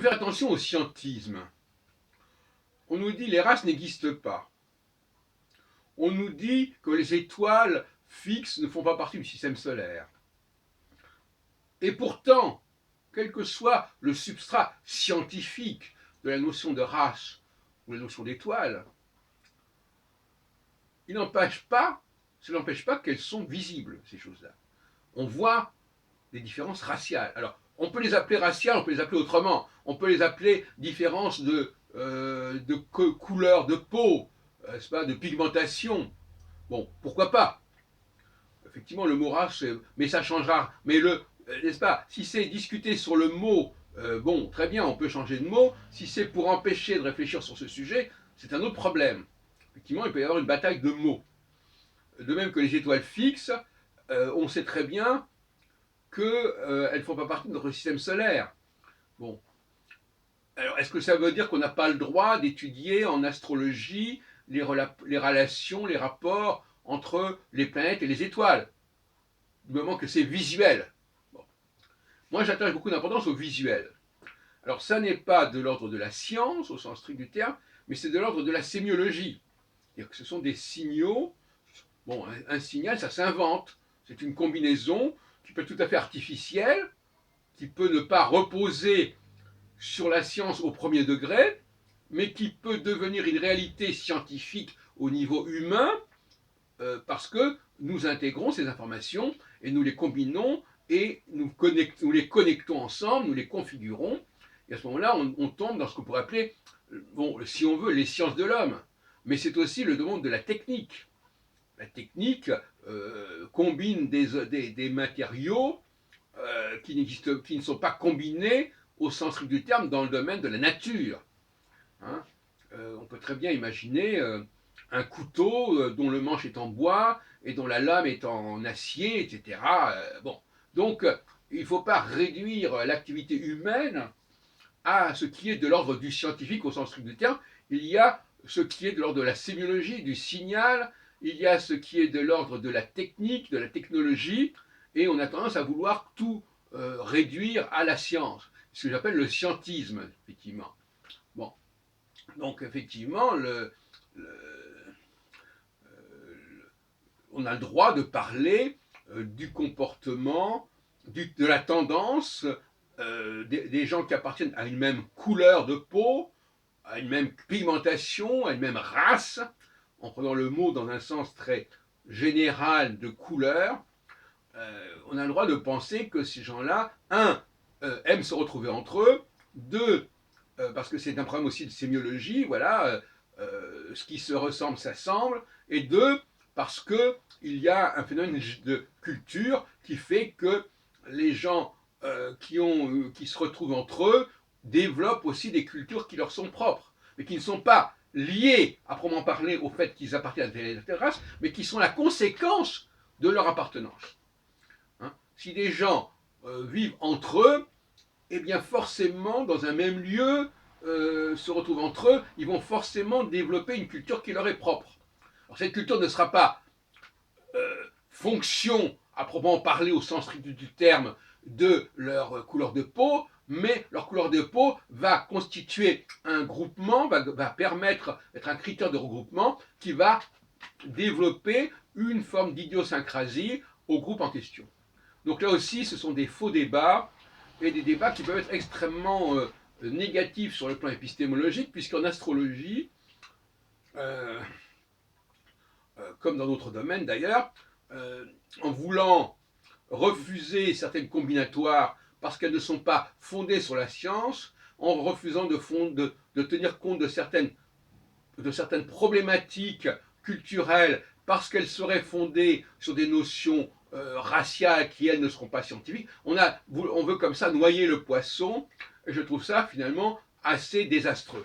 faire attention au scientisme. On nous dit que les races n'existent pas. On nous dit que les étoiles fixes ne font pas partie du système solaire. Et pourtant, quel que soit le substrat scientifique de la notion de race ou la notion d'étoile, ça n'empêche pas qu'elles sont visibles, ces choses-là. On voit des différences raciales. Alors, on peut les appeler raciales, on peut les appeler autrement. On peut les appeler différences de couleur de peau, pas, de pigmentation. Bon, pourquoi pas? Effectivement, le mot race, mais ça changera. Mais n'est-ce pas, si c'est discuter sur le mot, bon, très bien, on peut changer de mot. Si c'est pour empêcher de réfléchir sur ce sujet, c'est un autre problème. Effectivement, il peut y avoir une bataille de mots. De même que les étoiles fixes, on sait très bien qu'elles ne font pas partie de notre système solaire. Bon. Alors, est-ce que ça veut dire qu'on n'a pas le droit d'étudier en astrologie les relations, les rapports entre les planètes et les étoiles, du moment que c'est visuel? Bon. Moi, j'attache beaucoup d'importance au visuel. Alors, ça n'est pas de l'ordre de la science, au sens strict du terme, mais c'est de l'ordre de la sémiologie. C'est-à-dire que ce sont des signaux. Bon, un signal, ça s'invente. C'est une combinaison qui peut être tout à fait artificielle, qui peut ne pas reposer sur la science au premier degré, mais qui peut devenir une réalité scientifique au niveau humain, parce que nous intégrons ces informations et nous les combinons et nous les connectons ensemble, nous les configurons, et à ce moment-là, on tombe dans ce qu'on pourrait appeler, bon, si on veut, les sciences de l'homme, mais c'est aussi le domaine de la technique. La technique combine des matériaux qui ne sont pas combinés au sens strict du terme dans le domaine de la nature. Hein, on peut très bien imaginer un couteau dont le manche est en bois et dont la lame est en acier, etc. Bon, donc il ne faut pas réduire l'activité humaine à ce qui est de l'ordre du scientifique au sens strict du terme. Il y a ce qui est de l'ordre de la sémiologie, du signal, il y a ce qui est de l'ordre de la technique, de la technologie, et on a tendance à vouloir tout réduire à la science, ce que j'appelle le scientisme, effectivement. Bon, donc effectivement, on a le droit de parler du comportement, de la tendance des gens qui appartiennent à une même couleur de peau, à une même pigmentation, à une même race, en prenant le mot dans un sens très général de couleur. On a le droit de penser que ces gens-là, aiment se retrouver entre eux, deux, parce que c'est un problème aussi de sémiologie, voilà, ce qui se ressemble s'assemble, et deux, parce qu'il y a un phénomène de culture qui fait que les gens qui se retrouvent entre eux développent aussi des cultures qui leur sont propres, mais qui ne sont pas liées à proprement parler au fait qu'ils appartiennent à telle race, mais qui sont la conséquence de leur appartenance. Hein, si des gens vivent entre eux, eh bien forcément, dans un même lieu, se retrouvent entre eux, ils vont forcément développer une culture qui leur est propre. Alors cette culture ne sera pas fonction, à proprement parler au sens strict du terme, de leur couleur de peau, mais leur couleur de peau va constituer un groupement, va permettre d'être un critère de regroupement qui va développer une forme d'idiosyncrasie au groupe en question. Donc là aussi, ce sont des faux débats, et des débats qui peuvent être extrêmement négatifs sur le plan épistémologique, puisqu'en astrologie, comme dans d'autres domaines d'ailleurs, en voulant refuser certaines combinatoires parce qu'elles ne sont pas fondées sur la science, en refusant de tenir compte de certaines problématiques culturelles parce qu'elles seraient fondées sur des notions raciales qui, elles, ne seront pas scientifiques. On veut comme ça noyer le poisson, et je trouve ça finalement assez désastreux.